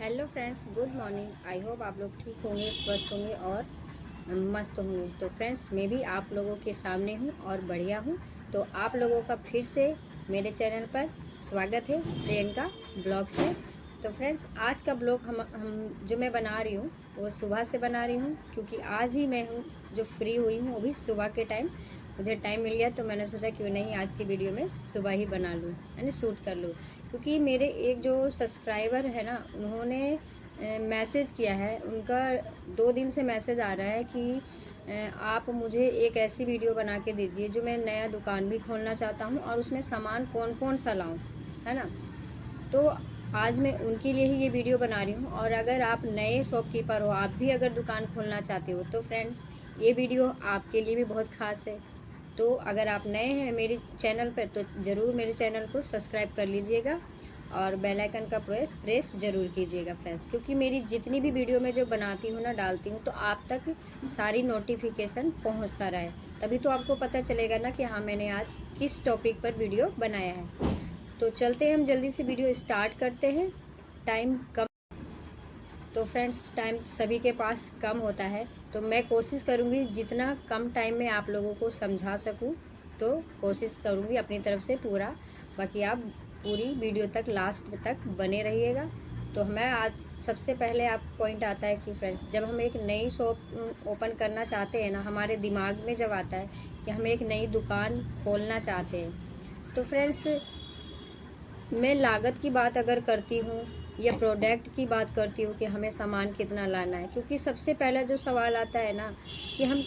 Hello friends, good morning. I hope आप लोग ठीक होंगे, स्वस्थ होंगे और मस्त होंगे। तो फ्रेंड्स, मैं भी आप लोगों के सामने हूँ और बढ़िया हूँ। तो आप लोगों का फिर से मेरे चैनल पर स्वागत है, प्रियंका ब्लॉग्स में। तो फ्रेंड्स, आज का ब्लॉग हम जो मैं बना रही हूँ वो सुबह से बना रही हूँ, क्योंकि आज ही मैं हूँ जो फ्री हुई हूँ, वो भी सुबह के टाइम मुझे टाइम मिल गया। तो मैंने सोचा क्यों नहीं आज की वीडियो में सुबह ही बना लूँ, यानी शूट कर लूँ। क्योंकि मेरे एक जो सब्सक्राइबर है ना, उन्होंने मैसेज किया है। उनका 2 दिन से मैसेज आ रहा है कि आप मुझे एक ऐसी वीडियो बना के दीजिए जो मैं नया दुकान भी खोलना चाहता हूँ और उसमें सामान कौन कौन सा लाऊँ, है ना। तो आज मैं उनके लिए ही ये वीडियो बना रही हूँ। और अगर आप नए शॉपकीपर हो, आप भी अगर दुकान खोलना चाहते हो, तो फ्रेंड्स ये वीडियो आपके लिए भी बहुत ख़ास है। तो अगर आप नए हैं मेरे चैनल पर, तो ज़रूर मेरे चैनल को सब्सक्राइब कर लीजिएगा और बेल आइकन का प्रेस ज़रूर कीजिएगा फ्रेंड्स। क्योंकि मेरी जितनी भी वीडियो मैं जो बनाती हूँ ना, डालती हूँ, तो आप तक सारी नोटिफिकेशन पहुँचता रहे। तभी तो आपको पता चलेगा ना कि हाँ, मैंने आज किस टॉपिक पर वीडियो बनाया है। तो चलते हैं, हम जल्दी से वीडियो स्टार्ट करते हैं। टाइम कम, तो फ्रेंड्स टाइम सभी के पास कम होता है, तो मैं कोशिश करूँगी जितना कम टाइम में आप लोगों को समझा सकूँ, तो कोशिश करूँगी अपनी तरफ से पूरा। बाकी आप पूरी वीडियो तक, लास्ट तक बने रहिएगा। तो मैं आज सबसे पहले आप पॉइंट आता है कि फ्रेंड्स, जब हम एक नई शॉप ओपन करना चाहते हैं ना, हमारे दिमाग में जब आता है कि हम एक नई दुकान खोलना चाहते हैं, तो फ्रेंड्स मैं लागत की बात अगर करती हूँ या प्रोडक्ट की बात करती हूँ कि हमें सामान कितना लाना है। क्योंकि सबसे पहला जो सवाल आता है ना, कि हम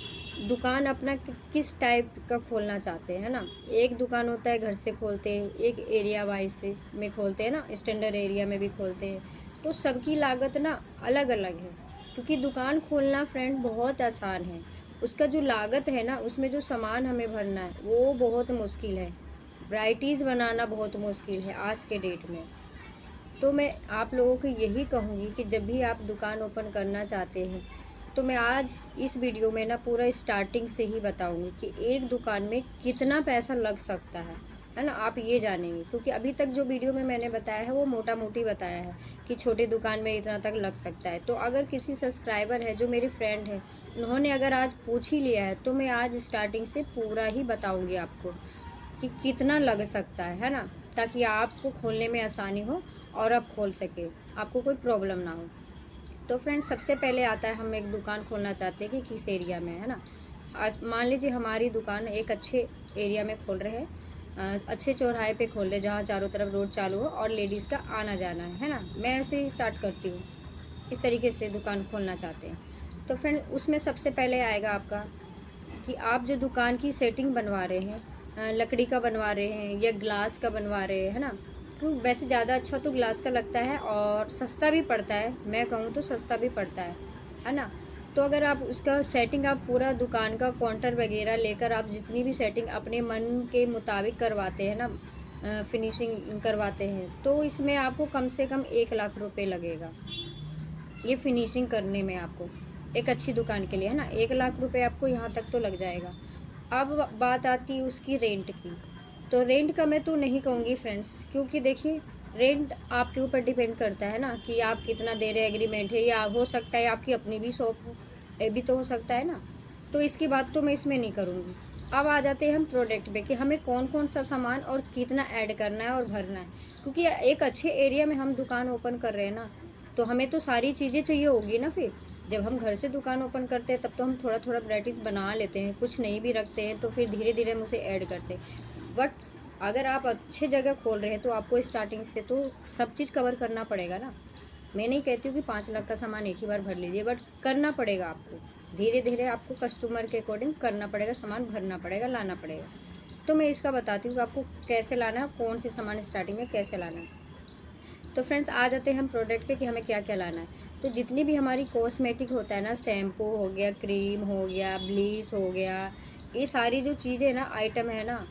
दुकान अपना किस टाइप का खोलना चाहते हैं ना। एक दुकान होता है घर से खोलते हैं, एक एरिया वाइज से में खोलते हैं ना, स्टैंडर्ड एरिया में भी खोलते हैं। तो सबकी लागत ना अलग अलग है। क्योंकि दुकान खोलना फ्रेंड बहुत आसान है, उसका जो लागत है ना, उसमें जो सामान हमें भरना है वो बहुत मुश्किल है। वैराइटीज़ बनाना बहुत मुश्किल है आज के डेट में। तो मैं आप लोगों को यही कहूँगी कि जब भी आप दुकान ओपन करना चाहते हैं, तो मैं आज इस वीडियो में ना पूरा स्टार्टिंग से ही बताऊँगी कि एक दुकान में कितना पैसा लग सकता है ना, आप ये जानेंगे। क्योंकि अभी तक जो वीडियो में मैंने बताया है वो मोटा मोटी बताया है कि छोटी दुकान में इतना तक लग सकता है। तो अगर किसी सब्सक्राइबर है जो मेरी फ्रेंड है, उन्होंने अगर आज पूछ ही लिया है, तो मैं आज स्टार्टिंग से पूरा ही बताऊँगी आपको कि कितना लग सकता है ना, ताकि आपको खोलने में आसानी हो और आप खोल सके, आपको कोई प्रॉब्लम ना हो। तो फ्रेंड्स, सबसे पहले आता है हम एक दुकान खोलना चाहते हैं कि किस एरिया में, है ना। आज मान लीजिए हमारी दुकान एक अच्छे एरिया में खोल रहे हैं, अच्छे चौराहे पे खोल रहे हैं जहाँ चारों तरफ रोड चालू हो और लेडीज़ का आना जाना है ना। मैं ऐसे ही स्टार्ट करती हूँ, इस तरीके से दुकान खोलना चाहते हैं। तो फ्रेंड, उसमें सबसे पहले आएगा आपका कि आप जो दुकान की सेटिंग बनवा रहे हैं, लकड़ी का बनवा रहे हैं या ग्लास का बनवा रहे हैं, है ना। तो वैसे ज़्यादा अच्छा तो ग्लास का लगता है और सस्ता भी पड़ता है, मैं कहूँ तो सस्ता भी पड़ता है ना। तो अगर आप उसका सेटिंग, आप पूरा दुकान का काउंटर वगैरह लेकर आप जितनी भी सेटिंग अपने मन के मुताबिक करवाते हैं ना, फिनिशिंग करवाते हैं, तो इसमें आपको कम से कम 1 लाख रुपए लगेगा ये फिनिशिंग करने में आपको, एक अच्छी दुकान के लिए, है ना। 1 लाख रुपए आपको यहाँ तक तो लग जाएगा। अब बात आती है उसकी रेंट की। तो रेंट का मैं तो नहीं कहूँगी फ्रेंड्स, क्योंकि देखिए रेंट आपके ऊपर डिपेंड करता है ना कि आप कितना दे रहे एग्रीमेंट है, या हो सकता है आपकी अपनी भी शॉप हो, ये भी तो हो सकता है ना। तो इसकी बात तो मैं इसमें नहीं करूँगी। अब आ जाते हैं हम प्रोडक्ट पे कि हमें कौन कौन सा सामान और कितना ऐड करना है और भरना है। क्योंकि एक अच्छे एरिया में हम दुकान ओपन कर रहे हैं ना, तो हमें तो सारी चीज़ें चाहिए होगी ना। फिर जब हम घर से दुकान ओपन करते हैं तब तो हम थोड़ा थोड़ा वैराइटीज़ बना लेते हैं, कुछ नहीं भी रखते हैं, तो फिर धीरे धीरे हम उसे ऐड करते हैं। बट अगर आप अच्छे जगह खोल रहे हैं तो आपको स्टार्टिंग से तो सब चीज़ कवर करना पड़ेगा ना। मैं नहीं कहती हूँ कि 5 लाख का सामान एक ही बार भर लीजिए, बट करना पड़ेगा आपको। धीरे धीरे आपको कस्टमर के अकॉर्डिंग करना पड़ेगा, सामान भरना पड़ेगा, लाना पड़ेगा। तो मैं इसका बताती हूँ कि आपको कैसे लाना है, कौन से सामान स्टार्टिंग में कैसे लाना है। तो फ्रेंड्स, आ जाते हैं हम प्रोडक्ट पे कि हमें क्या क्या लाना है। तो जितनी भी हमारी कॉस्मेटिक होता है ना, शैम्पू हो गया, क्रीम हो गया, ब्लीच हो गया, ये सारी जो चीज़ें ना, आइटम है ना,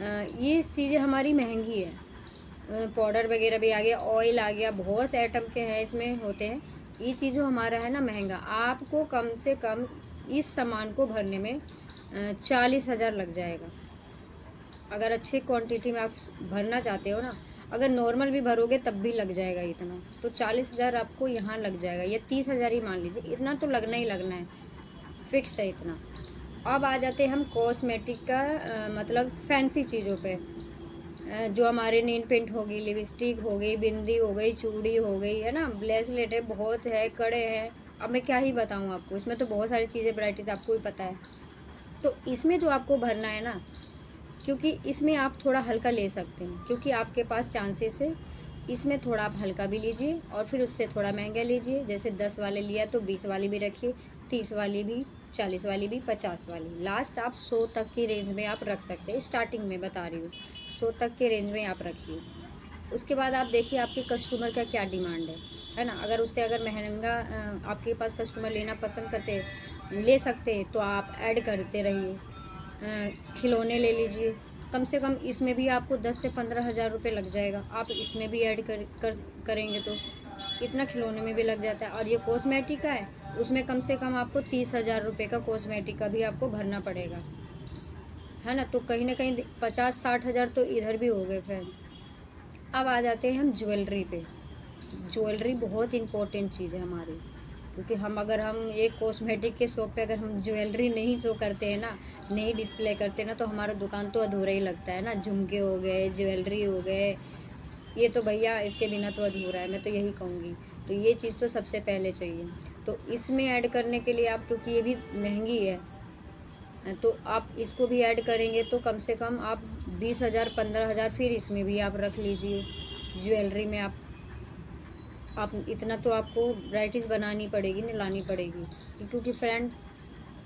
ये चीज़ें हमारी महंगी है। पाउडर वगैरह भी आ गया, ऑयल आ गया, बहुत से आइटम के हैं इसमें होते हैं। ये चीज़ हमारा है ना महंगा, आपको कम से कम इस सामान को भरने में 40,000 लग जाएगा। अगर अच्छी क्वांटिटी में आप भरना चाहते हो ना, अगर नॉर्मल भी भरोगे तब भी लग जाएगा इतना। तो 40,000 आपको यहाँ लग जाएगा, या 30,000 ही मान लीजिए, इतना तो लगना ही लगना है, फिक्स है इतना। अब आ जाते हैं हम कॉस्मेटिक का मतलब फैंसी चीज़ों पे। जो हमारे नेल पेंट हो गई, लिपस्टिक हो गई, बिंदी हो गई, चूड़ी हो गई, है ना, ब्रेसलेट है, बहुत है, कड़े हैं, अब मैं क्या ही बताऊँ आपको, इसमें तो बहुत सारी चीज़ें, वैराइटीज़ आपको भी पता है। तो इसमें जो आपको भरना है ना, क्योंकि इसमें आप थोड़ा हल्का ले सकते हैं, क्योंकि आपके पास चांसेस है, इसमें थोड़ा आप हल्का भी लीजिए और फिर उससे थोड़ा महंगा लीजिए। जैसे 10 वाले लिया तो 20 वाली भी रखिए, 30 वाली भी, 40 वाली भी, 50 वाली, लास्ट आप 100 तक की रेंज में आप रख सकते हैं। स्टार्टिंग में बता रही हूँ, 100 तक के रेंज में आप रखिए। उसके बाद आप देखिए आपके कस्टमर का क्या डिमांड है ना। अगर उससे अगर महंगा आपके पास कस्टमर लेना पसंद करते, ले सकते हैं, तो आप ऐड करते रहिए। खिलौने ले लीजिए, कम से कम इसमें भी आपको 10 से 15,000 रुपये लग जाएगा। आप इसमें भी ऐड करेंगे तो इतना खिलौने में भी लग जाता है। और ये कॉस्मेटिक का है, उसमें कम से कम आपको 30,000 रुपये का कॉस्मेटिक का भी आपको भरना पड़ेगा, है ना। तो कहीं ना कहीं 50-60,000 तो इधर भी हो गए फ्रेंड। अब आ जाते हैं हम ज्वेलरी पे। ज्वेलरी बहुत इम्पोर्टेंट चीज़ है हमारी, क्योंकि हम एक कॉस्मेटिक के शॉप पे अगर हम ज्वेलरी नहीं शो करते हैं ना, नहीं डिस्प्ले करते ना, तो हमारा दुकान तो अधूरा ही लगता है ना। झुमके हो गए, ज्वेलरी हो गए, ये तो भैया इसके बिना तो अधूरा है, मैं तो यही कहूँगी। तो ये चीज़ तो सबसे पहले चाहिए। तो इसमें ऐड करने के लिए आप, क्योंकि ये भी महंगी है, तो आप इसको भी ऐड करेंगे तो कम से कम आप 20,000 15,000 फिर इसमें भी आप रख लीजिए। ज्वेलरी में आप इतना तो आपको वैराइटीज़ बनानी पड़ेगी ना, लानी पड़ेगी, क्योंकि फ्रेंड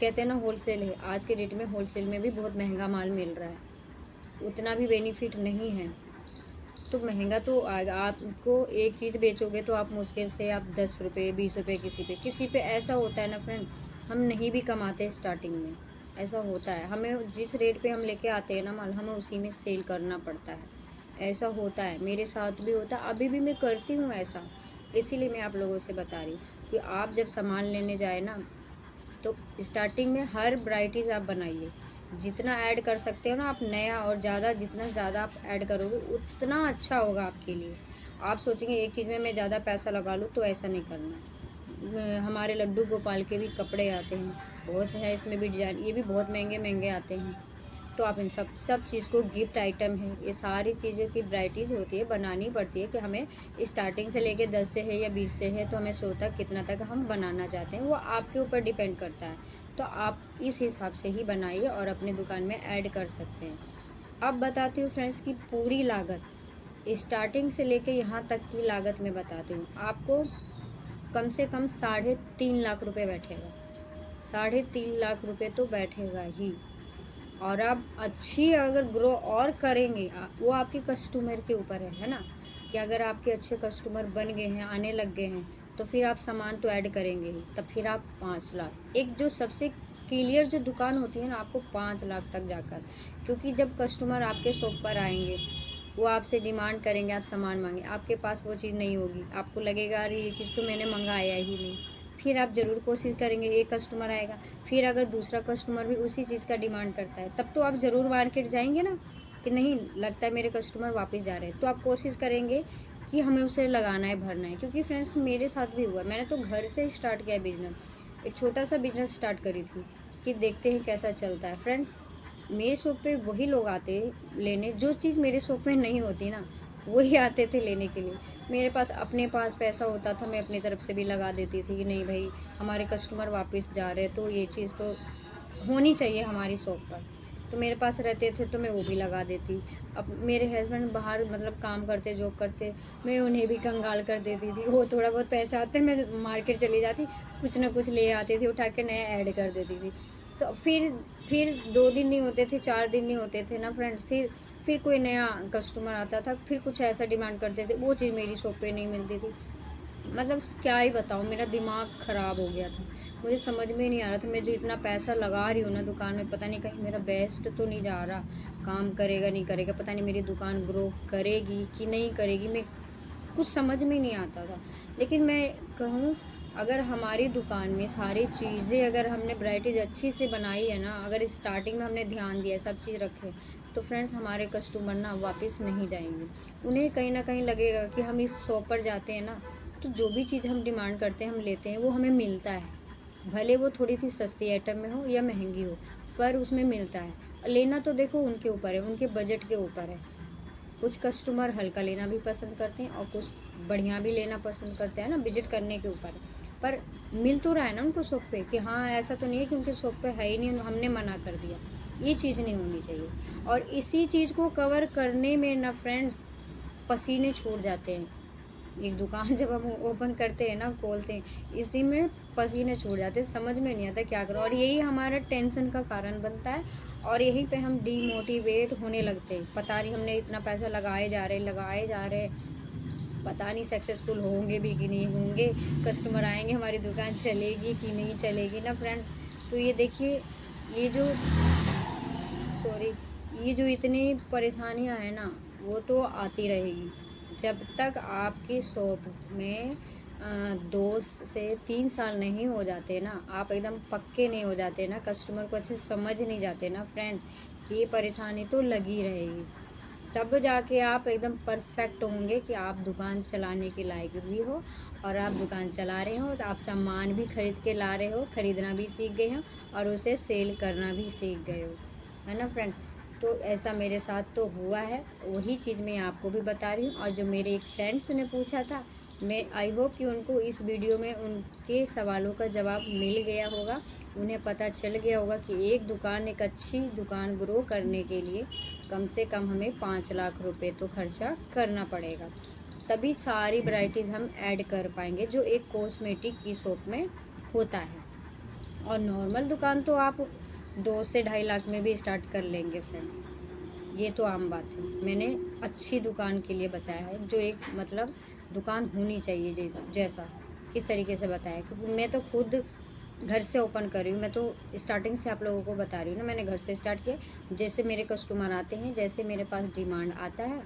कहते हैं ना होलसेल है, आज के डेट में होलसेल में भी बहुत महंगा माल मिल रहा है, उतना भी बेनिफिट नहीं है। तो महंगा तो आएगा। आपको एक चीज़ बेचोगे तो आप मुश्किल से आप 10 रुपये 20 रुपये किसी पे ऐसा होता है ना फ्रेंड, हम नहीं भी कमाते स्टार्टिंग में, ऐसा होता है। हमें जिस रेट पे हम लेके आते हैं ना माल, हमें उसी में सेल करना पड़ता है, ऐसा होता है। मेरे साथ भी होता है, अभी भी मैं करती हूँ ऐसा। इसीलिए मैं आप लोगों से बता रही हूँ कि आप जब सामान लेने जाए ना, तो स्टार्टिंग में हर वैराइटीज़ आप बनाइए, जितना ऐड कर सकते हो ना आप नया, और ज़्यादा, जितना ज़्यादा आप ऐड करोगे उतना अच्छा होगा आपके लिए। आप सोचेंगे एक चीज़ में मैं ज़्यादा पैसा लगा लूँ, तो ऐसा नहीं करना। हमारे लड्डू गोपाल के भी कपड़े आते हैं, बहुत से हैं, इसमें भी डिजाइन, ये भी बहुत महंगे महंगे आते हैं। तो आप इन सब चीज़ को, गिफ्ट आइटम है, ये सारी चीज़ों की वैराइटीज़ होती है, बनानी पड़ती है कि हमें स्टार्टिंग से लेके 10 से है या 20 से है, तो हमें 100 तक कितना तक हम बनाना चाहते हैं, वो आपके ऊपर डिपेंड करता है। तो आप इस हिसाब से ही बनाइए और अपनी दुकान में ऐड कर सकते हैं। अब बताती हूँ फ्रेंड्स की पूरी लागत, स्टार्टिंग से लेके यहाँ तक की लागत मैं बताती हूँ आपको। कम से कम 3.5 लाख रुपये बैठेगा, 3.5 लाख रुपये तो बैठेगा ही। और आप अच्छी अगर ग्रो और करेंगे, वो आपके कस्टमर के ऊपर है ना, कि अगर आपके अच्छे कस्टमर बन गए हैं, आने लग गए हैं, तो फिर आप सामान तो ऐड करेंगे ही, तब फिर आप 5 लाख, एक जो सबसे क्लियर जो दुकान होती है ना, आपको 5 लाख तक जाकर, क्योंकि जब कस्टमर आपके शॉप पर आएंगे, वो आपसे डिमांड करेंगे, आप सामान मांगे, आपके पास वो चीज़ नहीं होगी, आपको लगेगा अरे ये चीज़ तो मैंने मंगाया ही नहीं, फिर आप ज़रूर कोशिश करेंगे, एक कस्टमर आएगा, फिर अगर दूसरा कस्टमर भी उसी चीज़ का डिमांड करता है, तब तो आप ज़रूर मार्केट जाएंगे ना, कि नहीं लगता है मेरे कस्टमर वापस जा रहे हैं, तो आप कोशिश करेंगे कि हमें उसे लगाना है, भरना है। क्योंकि फ्रेंड्स मेरे साथ भी हुआ, मैंने तो घर से स्टार्ट किया बिजनेस, एक छोटा सा बिजनेस स्टार्ट करी थी कि देखते हैं कैसा चलता है। फ्रेंड्स मेरे शॉप पे वही लोग आते लेने, जो चीज़ मेरे शॉप में नहीं होती ना, वही आते थे लेने के लिए। मेरे पास अपने पास पैसा होता था, मैं अपनी तरफ से भी लगा देती थी कि नहीं भाई हमारे कस्टमर वापस जा रहे हैं, तो ये चीज़ तो होनी चाहिए हमारी शॉप पर। तो मेरे पास रहते थे तो मैं वो भी लगा देती। अब मेरे हस्बैंड बाहर मतलब काम करते, जॉब करते, मैं उन्हें भी कंगाल कर देती थी। वो थोड़ा बहुत पैसा आते, मैं मार्केट चली जाती, कुछ ना कुछ ले आती थी, उठा के नया ऐड कर देती थी। तो फिर 2 दिन नहीं होते थे, 4 दिन नहीं होते थे ना फ्रेंड्स, फिर कोई नया कस्टमर आता था, फिर कुछ ऐसा डिमांड करते थे, वो चीज़ मेरी शॉप पे नहीं मिलती थी। मतलब क्या ही बताऊँ, मेरा दिमाग ख़राब हो गया था, मुझे समझ में नहीं आ रहा था, मैं जो इतना पैसा लगा रही हूँ ना दुकान में, पता नहीं कहीं मेरा बेस्ट तो नहीं जा रहा, काम करेगा नहीं करेगा, पता नहीं मेरी दुकान ग्रो करेगी कि नहीं करेगी, मैं कुछ समझ में नहीं आता था। लेकिन मैं कहूँ अगर हमारी दुकान में सारी चीज़ें अगर हमने वैराइटीज़ अच्छी से बनाई है ना, अगर स्टार्टिंग में हमने ध्यान दिया सब चीज़ रखे, तो फ्रेंड्स हमारे कस्टमर ना वापस नहीं जाएंगे। उन्हें कहीं ना कहीं लगेगा कि हम इस शॉप पर जाते हैं ना, तो जो भी चीज़ हम डिमांड करते हैं, हम लेते हैं, वो हमें मिलता है। भले वो थोड़ी सी सस्ती आइटम में हो या महंगी हो, पर उसमें मिलता है। लेना तो देखो उनके ऊपर है, उनके बजट के ऊपर है। कुछ कस्टमर हल्का लेना भी पसंद करते हैं और कुछ बढ़िया भी लेना पसंद करते हैं ना, विजिट करने के ऊपर है। पर मिल तो रहा है ना उनको शॉप पे, कि हाँ ऐसा तो नहीं है कि उनके शॉप पे है ही नहीं, हमने मना कर दिया। ये चीज़ नहीं होनी चाहिए। और इसी चीज़ को कवर करने में ना फ्रेंड्स पसीने छूट जाते हैं। एक दुकान जब हम ओपन करते हैं ना, खोलते हैं, इसी में पसीने छूट जाते हैं, समझ में नहीं आता क्या करो। और यही हमारा टेंशन का कारण बनता है और यहीं पे हम डीमोटिवेट होने लगते हैं। पता नहीं हमने इतना पैसा लगाए जा रहे, पता नहीं सक्सेसफुल होंगे भी कि नहीं होंगे, कस्टमर आएंगे, हमारी दुकान चलेगी कि नहीं चलेगी ना फ्रेंड। तो ये देखिए, ये जो ये जो इतनी परेशानियां हैं ना, वो तो आती रहेगी जब तक आपकी शॉप में 2 से 3 साल नहीं हो जाते ना, आप एकदम पक्के नहीं हो जाते ना, कस्टमर को अच्छे समझ नहीं जाते ना फ्रेंड, ये परेशानी तो लगी रहेगी। तब जाके आप एकदम परफेक्ट होंगे कि आप दुकान चलाने के लायक भी हो, और आप दुकान चला रहे हो, तो आप सामान भी खरीद के ला रहे हो, ख़रीदना भी सीख गए हो और उसे सेल करना भी सीख गए हो, है ना फ्रेंड। तो ऐसा मेरे साथ तो हुआ है, वही चीज़ मैं आपको भी बता रही हूँ। और जो मेरे एक फ्रेंड्स ने पूछा था, मैं आई होप कि उनको इस वीडियो में उनके सवालों का जवाब मिल गया होगा, उन्हें पता चल गया होगा कि एक अच्छी दुकान ग्रो करने के लिए कम से कम हमें 5 लाख रुपए तो खर्चा करना पड़ेगा, तभी सारी वैराइटीज़ हम ऐड कर पाएंगे जो एक कॉस्मेटिक की शॉप में होता है। और नॉर्मल दुकान तो आप 2 से 2.5 लाख में भी स्टार्ट कर लेंगे फ्रेंड्स, ये तो आम बात है। मैंने अच्छी दुकान के लिए बताया है, जो एक मतलब दुकान होनी चाहिए जैसा, इस तरीके से बताया, क्योंकि मैं तो खुद घर से ओपन कर रही हूँ। मैं तो स्टार्टिंग से आप लोगों को बता रही हूँ ना, मैंने घर से स्टार्ट किया। जैसे मेरे कस्टमर आते हैं, जैसे मेरे पास डिमांड आता है,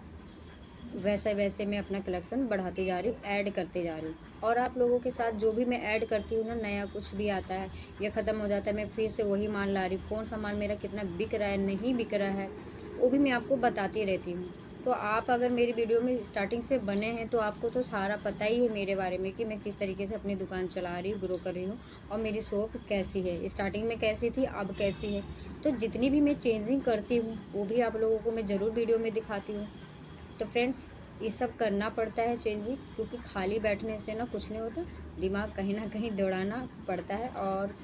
वैसे वैसे मैं अपना कलेक्शन बढ़ाती जा रही हूँ, ऐड करते जा रही हूँ। और आप लोगों के साथ जो भी मैं ऐड करती हूँ ना, नया कुछ भी आता है या ख़त्म हो जाता है, मैं फिर से वही माल ला रही हूँ। कौन सा माल मेरा कितना बिक रहा है, नहीं बिक रहा है, वो भी मैं आपको बताती रहती हूँ। तो आप अगर मेरी वीडियो में स्टार्टिंग से बने हैं, तो आपको तो सारा पता ही है मेरे बारे में कि मैं किस तरीके से अपनी दुकान चला रही हूँ, ग्रो कर रही हूँ, और मेरी शॉप कैसी है, स्टार्टिंग में कैसी थी, अब कैसी है। तो जितनी भी मैं चेंजिंग करती हूँ, वो भी आप लोगों को मैं ज़रूर वीडियो में दिखाती हूँ। तो फ्रेंड्स, ये सब करना पड़ता है चेंजिंग, क्योंकि खाली बैठने से ना कुछ नहीं होता, दिमाग कहीं ना कहीं दौड़ाना पड़ता है, और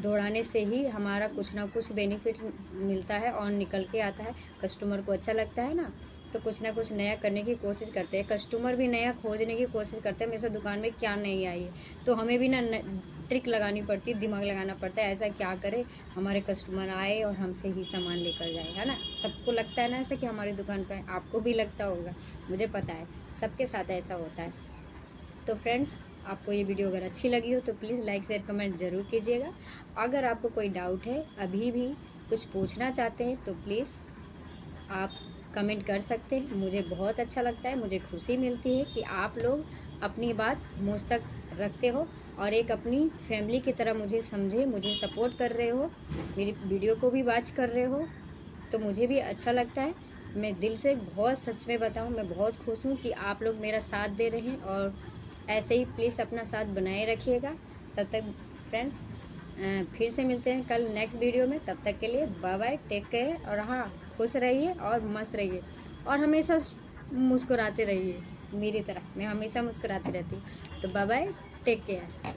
दौड़ाने से ही हमारा कुछ ना कुछ बेनिफिट मिलता है और निकल के आता है। कस्टमर को अच्छा लगता है ना, तो कुछ ना कुछ नया करने की कोशिश करते हैं, कस्टमर भी नया खोजने की कोशिश करते हैं, मेरे से दुकान में क्या नहीं आई है। तो हमें भी ना ट्रिक लगानी पड़ती है, दिमाग लगाना पड़ता है, ऐसा क्या करे हमारे कस्टमर आए और हमसे ही सामान लेकर जाए, है ना। सबको लगता है ना ऐसा कि हमारी दुकान पर, आपको भी लगता होगा, मुझे पता है सबके साथ ऐसा होता है। तो फ्रेंड्स, आपको ये वीडियो अगर अच्छी लगी हो तो प्लीज़ लाइक शेयर कमेंट ज़रूर कीजिएगा। अगर आपको कोई डाउट है, अभी भी कुछ पूछना चाहते हैं, तो प्लीज़ आप कमेंट कर सकते हैं। मुझे बहुत अच्छा लगता है, मुझे खुशी मिलती है कि आप लोग अपनी बात मुझ तक रखते हो और एक अपनी फैमिली की तरह मुझे समझे, मुझे सपोर्ट कर रहे हो, मेरी वीडियो को भी वॉच कर रहे हो, तो मुझे भी अच्छा लगता है। मैं दिल से बहुत, सच में बताऊँ, मैं बहुत खुश हूँ कि आप लोग मेरा साथ दे रहे हैं, और ऐसे ही प्लीज़ अपना साथ बनाए रखिएगा। तब तक फ्रेंड्स, फिर से मिलते हैं कल नेक्स्ट वीडियो में। तब तक के लिए बाय बाय, टेक केयर, और हाँ, खुश रहिए और मस्त रहिए, और हमेशा मुस्कुराते रहिए मेरी तरह। मैं हमेशा मुस्कुराती रहती हूँ। तो बाय बाय, टेक केयर।